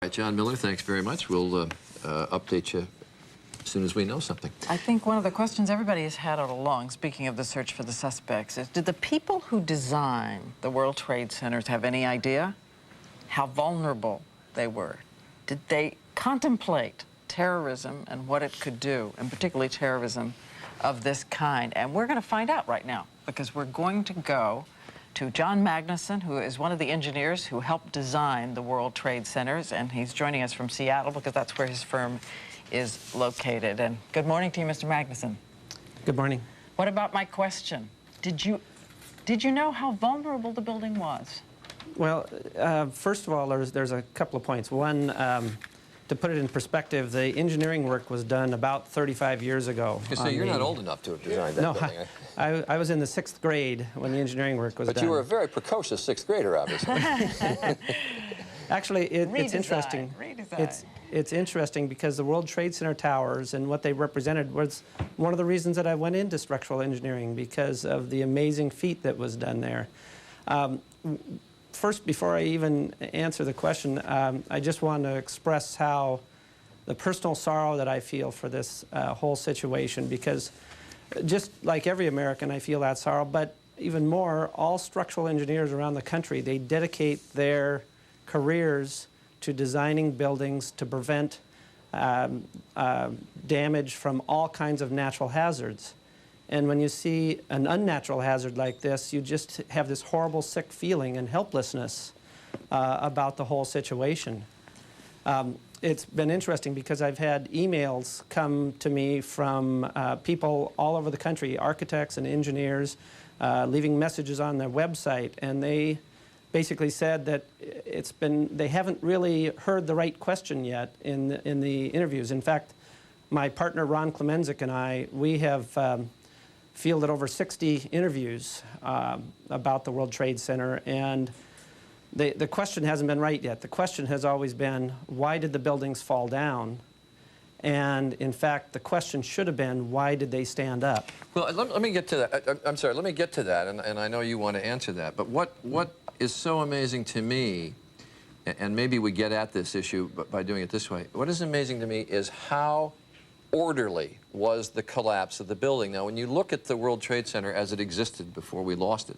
right, John Miller, thanks very much. We'll update you as soon as we know something. I think one of the questions everybody has had all along, speaking of the search for the suspects, is did the people who designed the World Trade Centers have any idea how vulnerable they were? Did they contemplate terrorism and what it could do, and particularly terrorism of this kind? And we're going to find out right now, because we're going to go to John Magnuson, who is one of the engineers who helped design the World Trade Centers, and he's joining us from Seattle because that's where his firm is located. And good morning to you, Mr. Magnuson. Good morning. What about my question? Did you know how vulnerable the building was? Well, first of all, there's a couple of points. One, to put it in perspective, the engineering work was done about 35 years ago. So you're not old enough to have designed that building. No, I was in the 6th grade when the engineering work was done. But you were a very precocious 6th grader, obviously. Actually, it's interesting. It's interesting because the World Trade Center towers and what they represented was one of the reasons that I went into structural engineering, because of the amazing feat that was done there. First, before I even answer the question, I just want to express how the personal sorrow that I feel for this whole situation, because just like every American, I feel that sorrow, but even more, all structural engineers around the country, they dedicate their careers to designing buildings to prevent damage from all kinds of natural hazards. And when you see an unnatural hazard like this, you just have this horrible, sick feeling and helplessness about the whole situation. It's been interesting because I've had emails come to me from people all over the country, architects and engineers, leaving messages on their website, and they basically said that they haven't really heard the right question yet in the interviews. In fact, my partner Ron Klemenzik and I, we have fielded over 60 interviews about the World Trade Center, and the question hasn't been right yet. The question has always been, why did the buildings fall down? And in fact, the question should have been, why did they stand up? Well, let me get to that. I'm sorry, let me get to that, and I know you want to answer that. But what is so amazing to me, and maybe we get at this issue by doing it this way, what is amazing to me is how orderly was the collapse of the building. Now, when you look at the World Trade Center as it existed before we lost it,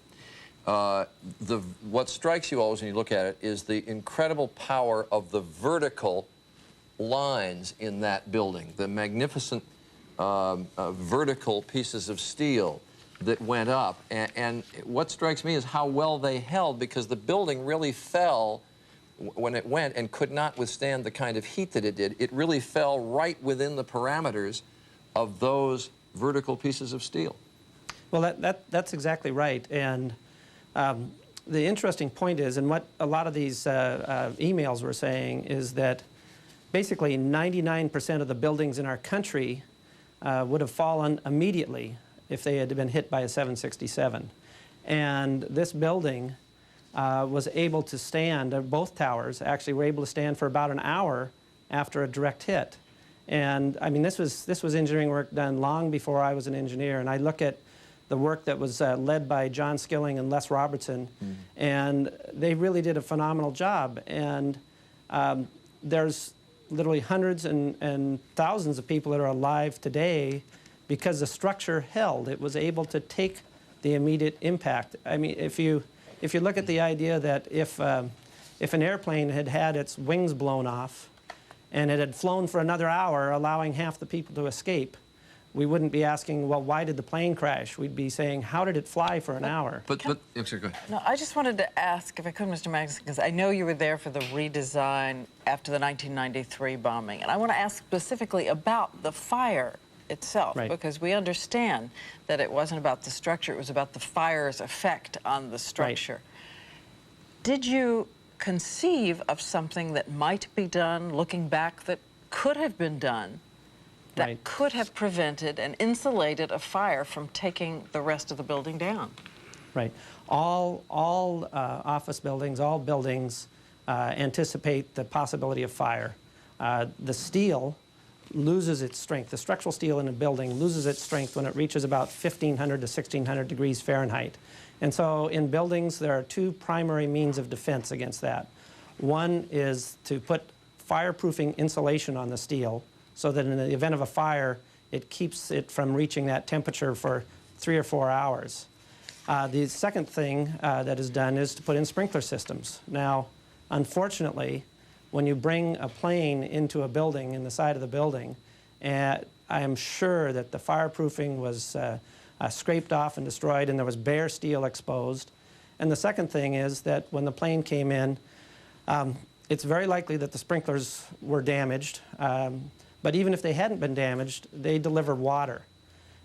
what strikes you always when you look at it is the incredible power of the vertical lines in that building, the magnificent vertical pieces of steel that went up. And what strikes me is how well they held, because the building really fell when it went and could not withstand the kind of heat that it did. It really fell right within the parameters of those vertical pieces of steel. Well, that's exactly right. And the interesting point is, and what a lot of these emails were saying, is that basically 99% of the buildings in our country would have fallen immediately if they had been hit by a 767. And this building was able to stand, both towers actually were able to stand for about an hour after a direct hit. And I mean, this was engineering work done long before I was an engineer, and I look at the work that was led by John Skilling and Les Robertson, and they really did a phenomenal job. And there's literally hundreds and thousands of people that are alive today because the structure held. It was able to take the immediate impact. I mean, if you look at the idea that if an airplane had had its wings blown off and it had flown for another hour, allowing half the people to escape, we wouldn't be asking, well, why did the plane crash? We'd be saying, how did it fly for an hour? I'm sorry, go ahead. No, I just wanted to ask, if I could, Mr. Magnuson, because I know you were there for the redesign after the 1993 bombing, and I want to ask specifically about the fire itself, right, because we understand that it wasn't about the structure, it was about the fire's effect on the structure. Right. Did you conceive of something that might be done, looking back, that could have been done, that right, could have prevented and insulated a fire from taking the rest of the building down? Right. All office buildings, all buildings anticipate the possibility of fire. The steel loses its strength. The structural steel in a building loses its strength when it reaches about 1,500 to 1,600 degrees Fahrenheit. And so in buildings, there are two primary means of defense against that. One is to put fireproofing insulation on the steel so that in the event of a fire, it keeps it from reaching that temperature for 3 or 4 hours. The second thing that is done is to put in sprinkler systems. Now, unfortunately, when you bring a plane into a building, in the side of the building, I am sure that the fireproofing was scraped off and destroyed, and there was bare steel exposed. And the second thing is that when the plane came in, it's very likely that the sprinklers were damaged. But even if they hadn't been damaged, they deliver water.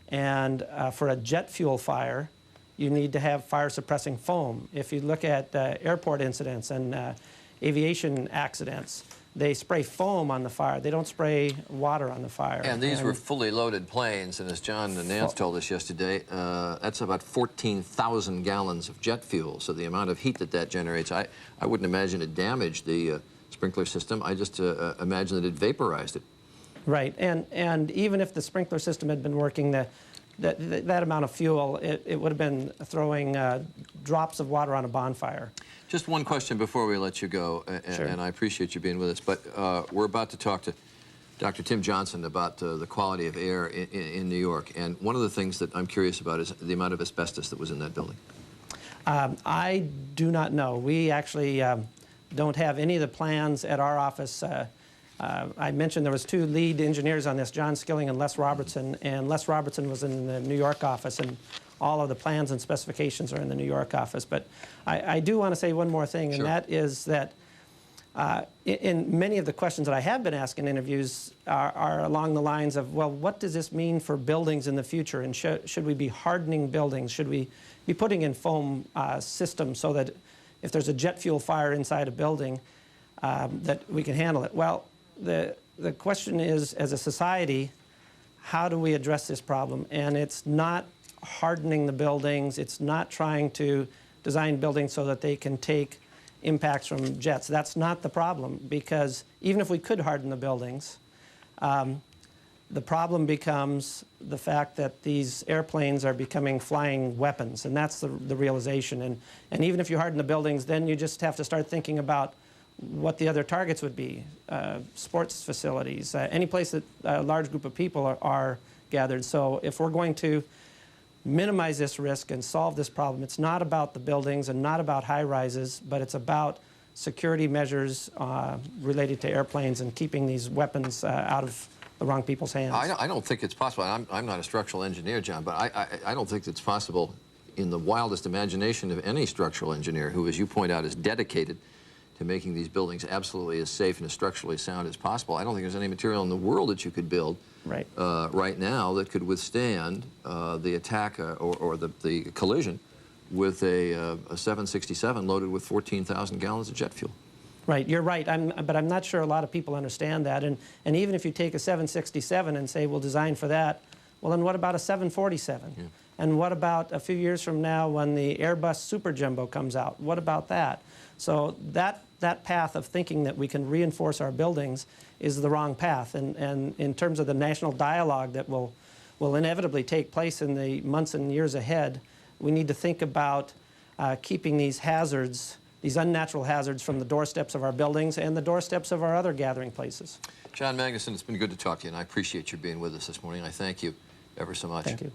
And for a jet fuel fire, you need to have fire-suppressing foam. If you look at airport incidents and aviation accidents, they spray foam on the fire. They don't spray water on the fire. And these were fully loaded planes, and as John Nance told us yesterday, that's about 14,000 gallons of jet fuel. So the amount of heat that that generates, I wouldn't imagine it damaged the sprinkler system. I just imagine that it vaporized it. Right, and even if the sprinkler system had been working, that amount of fuel, it would have been throwing drops of water on a bonfire. Just one question before we let you go, Sure. and I appreciate you being with us, but we're about to talk to Dr. Tim Johnson about the quality of air in New York, and one of the things that I'm curious about is the amount of asbestos that was in that building. I do not know. We actually don't have any of the plans at our office. I mentioned there was 2 lead engineers on this, John Skilling and Les Robertson, and Les Robertson was in the New York office, and all of the plans and specifications are in the New York office. But I do want to say one more thing, and Sure. that is that in many of the questions that I have been asked in interviews are along the lines of, well, what does this mean for buildings in the future, and should we be hardening buildings? Should we be putting in foam systems so that if there's a jet fuel fire inside a building, that we can handle it? Well, the question is, as a society, how do we address this problem? And it's not hardening the buildings. It's not trying to design buildings so that they can take impacts from jets. That's not the problem, because even if we could harden the buildings, the problem becomes the fact that these airplanes are becoming flying weapons, and that's the realization. And even if you harden the buildings, then you just have to start thinking about what the other targets would be, sports facilities, any place that a large group of people are gathered. So if we're going to minimize this risk and solve this problem, it's not about the buildings and not about high-rises, but it's about security measures related to airplanes and keeping these weapons out of the wrong people's hands. I don't think it's possible. I'm not a structural engineer, John, but I don't think it's possible in the wildest imagination of any structural engineer who, as you point out, is dedicated to making these buildings absolutely as safe and as structurally sound as possible. I don't think there's any material in the world that you could build right now that could withstand the attack or the collision with a 767 loaded with 14,000 gallons of jet fuel. Right, you're right, but I'm not sure a lot of people understand that. And even if you take a 767 and say, we'll design for that, well, then what about a 747? Yeah. And what about a few years from now when the Airbus Super Jumbo comes out? What about that? So that path of thinking that we can reinforce our buildings is the wrong path. And in terms of the national dialogue that will inevitably take place in the months and years ahead, we need to think about keeping these hazards, these unnatural hazards, from the doorsteps of our buildings and the doorsteps of our other gathering places. John Magnuson, it's been good to talk to you, and I appreciate you being with us this morning. I thank you ever so much. Thank you.